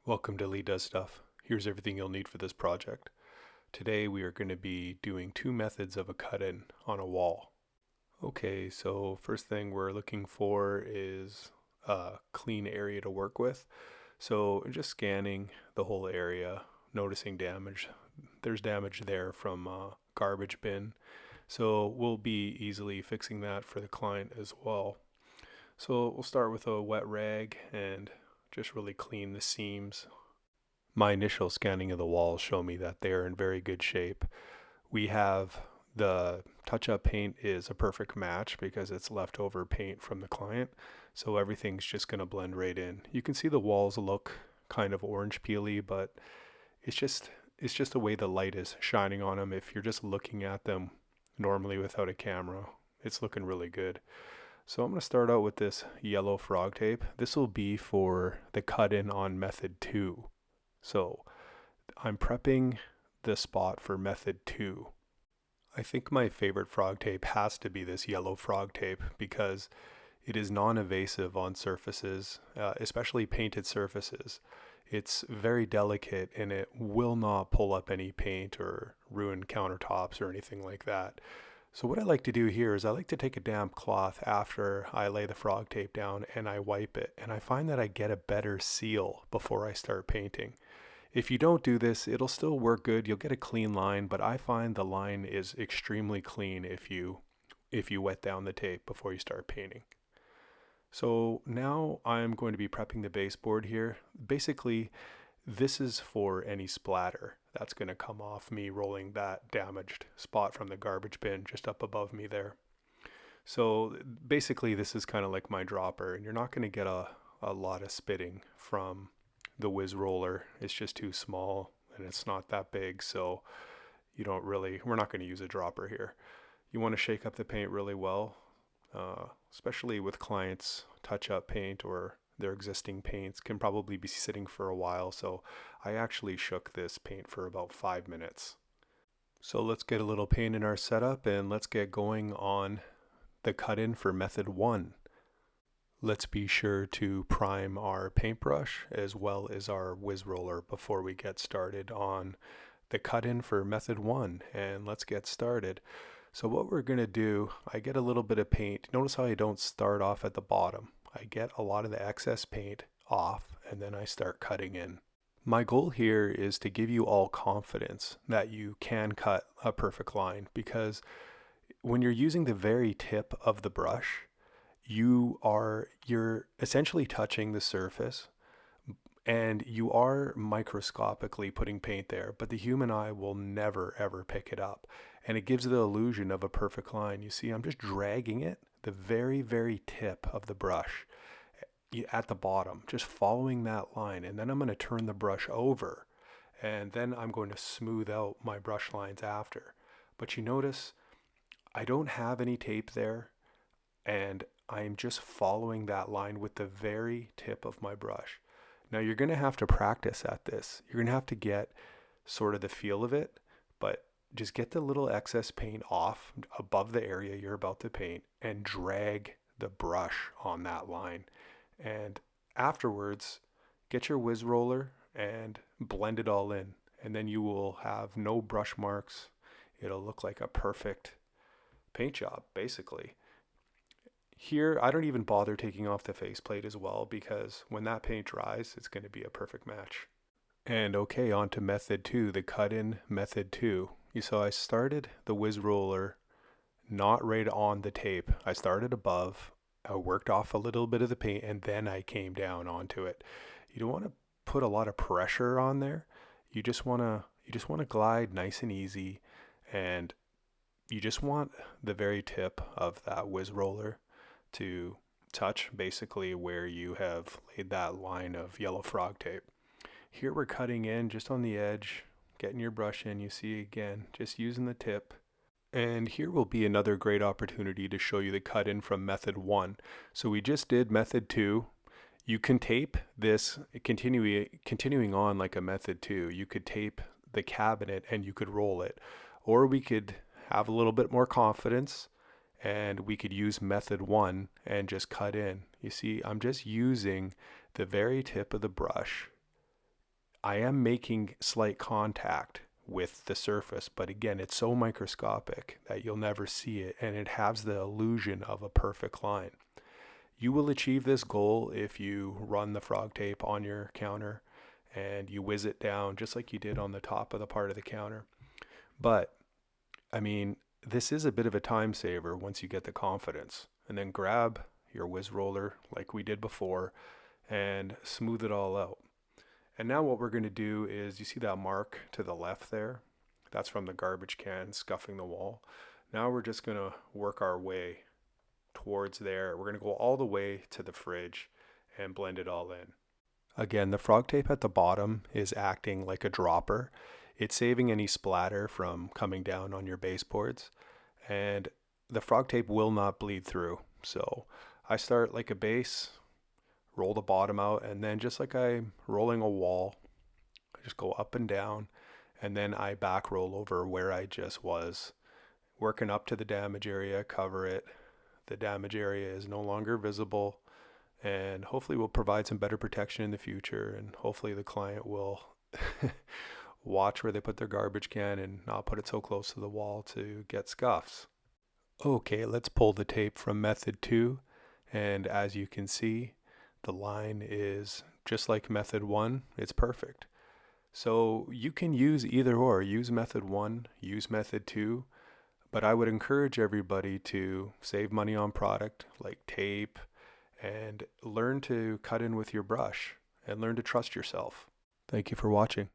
Welcome to Lee Does Stuff. Here's everything you'll need for this project. Today we are going to be doing two methods of a cut-in on a wall. Okay, so first thing we're looking for is a clean area to work with. So just scanning the whole area, noticing damage. There's damage there from a garbage bin. So we'll be easily fixing that for the client as well. So we'll start with a wet rag and just really clean the seams. My initial scanning of the walls show me that they're in very good shape. We have the touch-up paint is a perfect match because it's leftover paint from the client, so everything's just going to blend right in. You can see the walls look kind of orange peely, but it's just the way the light is shining on them. If you're just looking at them normally without a camera, it's looking really good. So I'm going to start out with this yellow frog tape. This will be for the cut-in on method 2. So I'm prepping the spot for method 2. I think my favorite frog tape has to be this yellow frog tape because it is non-evasive on surfaces, especially painted surfaces. It's very delicate and it will not pull up any paint or ruin countertops or anything like that. So what I like to do here is I like to take a damp cloth after I lay the frog tape down and I wipe it. And I find that I get a better seal before I start painting. If you don't do this, it'll still work good. You'll get a clean line, but I find the line is extremely clean if you wet down the tape before you start painting. So now I'm going to be prepping the baseboard here. Basically, this is for any splatter that's going to come off me rolling that damaged spot from the garbage bin just up above me there. So basically this is kind of like my dropper, and you're not going to get a lot of spitting from the Whiz Roller. It's just too small and it's not that big, so we're not going to use a dropper here. You want to shake up the paint really well, especially with clients' touch-up paint or their existing paints can probably be sitting for a while, so I actually shook this paint for about 5 minutes. So let's get a little paint in our setup and let's get going on the cut-in for method 1. Let's be sure to prime our paintbrush as well as our Whiz Roller before we get started on the cut-in for method 1, and let's get started. So what we're going to do, I get a little bit of paint. Notice how I don't start off at the bottom. I get a lot of the excess paint off and then I start cutting in. My goal here is to give you all confidence that you can cut a perfect line, because when you're using the very tip of the brush, you're essentially touching the surface and you are microscopically putting paint there, but the human eye will never ever pick it up, and it gives the illusion of a perfect line. You see, I'm just dragging it the very, very tip of the brush at the bottom, just following that line, and then I'm going to turn the brush over and then I'm going to smooth out my brush lines after. But you notice I don't have any tape there and I'm just following that line with the very tip of my brush. Now you're going to have to practice at this. You're going to have to get sort of the feel of it, but just get the little excess paint off above the area you're about to paint and drag the brush on that line. And afterwards, get your Whiz Roller and blend it all in. And then you will have no brush marks. It'll look like a perfect paint job, basically. Here, I don't even bother taking off the faceplate as well, because when that paint dries, it's going to be a perfect match. And okay, on to method 2, the cut-in method 2. You saw I started the Whiz Roller not right on the tape. I started above, I worked off a little bit of the paint, and then I came down onto it. You don't want to put a lot of pressure on there. You just want to glide nice and easy, and you just want the very tip of that Whiz Roller to touch basically where you have laid that line of yellow frog tape. Here we're cutting in just on the edge, getting your brush in. You see again, just using the tip. And here will be another great opportunity to show you the cut in from method 1. So we just did method 2. You can tape this continuing on like a method 2. You could tape the cabinet and you could roll it, or we could have a little bit more confidence and we could use method 1 and just cut in. You see, I'm just using the very tip of the brush I am making slight contact with the surface, but again, it's so microscopic that you'll never see it, and it has the illusion of a perfect line. You will achieve this goal if you run the frog tape on your counter and you whiz it down just like you did on the top of the part of the counter. But I mean, this is a bit of a time saver once you get the confidence. And then grab your whiz roller like we did before and smooth it all out. And now what we're going to do is, you see that mark to the left there? That's from the garbage can scuffing the wall. Now we're just going to work our way towards there. We're going to go all the way to the fridge and blend it all in. Again, the frog tape at the bottom is acting like a dropper. It's saving any splatter from coming down on your baseboards, and the frog tape will not bleed through. So I start like a base, roll the bottom out, and then just like I'm rolling a wall, I just go up and down, and then I back roll over where I just was, working up to the damage area, cover it. The damage area is no longer visible, and hopefully will provide some better protection in the future, and hopefully the client will watch where they put their garbage can and not put it so close to the wall to get scuffs. Okay, let's pull the tape from method 2, and as you can see, the line is just like method 1. It's perfect. So you can use either or. Use method 1, use method 2, but I would encourage everybody to save money on product like tape and learn to cut in with your brush and learn to trust yourself. Thank you for watching.